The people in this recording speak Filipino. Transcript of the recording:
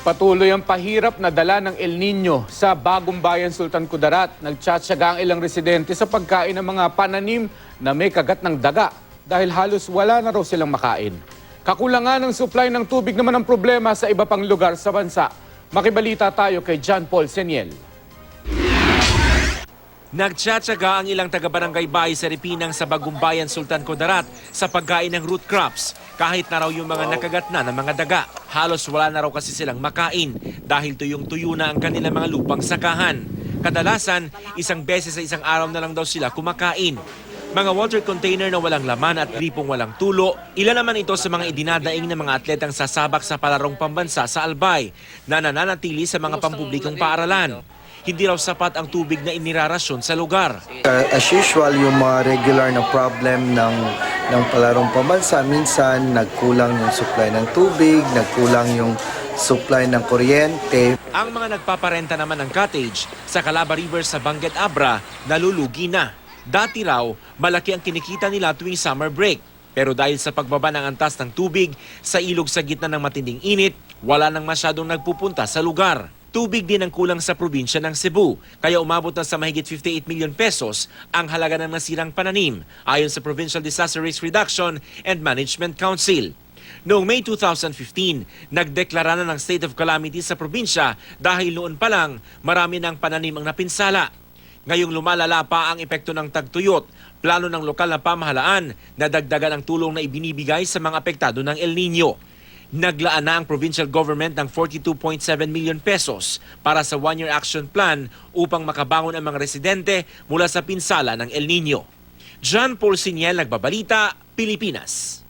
Patuloy ang pahirap na dala ng El Nino sa Bagong Bayan, Sultan Kudarat. Nagtsatsaga ang ilang residente sa pagkain ng mga pananim na may kagat ng daga dahil halos wala na raw silang makain. Kakulangan ng supply ng tubig naman ang problema sa iba pang lugar sa bansa. Makibalita tayo kay John Paul Seniel. Nagtsatsaga ang ilang taga-barangay Bahay sa Ripinang sa Bagong Bayan, Sultan Kudarat sa pagkain ng root crops kahit na raw yung mga nakagat na ng mga daga. Halos wala na raw kasi silang makain dahil tuyong-tuyo na ang kanilang mga lupang sakahan. Kadalasan, isang beses sa isang araw na lang daw sila kumakain. Mga water container na walang laman at gripong walang tulo, ilan naman ito sa mga idinadaing ng mga atletang sasabak sa palarong pambansa sa Albay na nananatili sa mga pampublikong paaralan. Hindi raw sapat ang tubig na inirarasyon sa lugar. As usual, yung mga regular na problem ng palarong pambansa, minsan nagkulang yung supply ng tubig, nagkulang yung supply ng kuryente. Ang mga nagpaparenta naman ng cottage sa Calaba River sa Banguet Abra, nalulugi na. Dati raw, malaki ang kinikita nila tuwing summer break. Pero dahil sa pagbaba ng antas ng tubig sa ilog sa gitna ng matinding init, wala nang masyadong nagpupunta sa lugar. Tubig din ang kulang sa probinsya ng Cebu, kaya umabot na sa mahigit 58 million pesos ang halaga ng nasirang pananim, ayon sa Provincial Disaster Risk Reduction and Management Council. Noong May 2015, nagdeklara na ng state of calamity sa probinsya dahil noon pa lang marami ng pananim ang napinsala. Ngayong lumalala pa ang epekto ng tagtuyot, plano ng lokal na pamahalaan na dagdagan ang tulong na ibinibigay sa mga apektado ng El Nino. Naglaan na ang provincial government ng 42.7 million pesos para sa one-year action plan upang makabangon ang mga residente mula sa pinsala ng El Nino. John Paul Seniel, Nagbabalita, Pilipinas.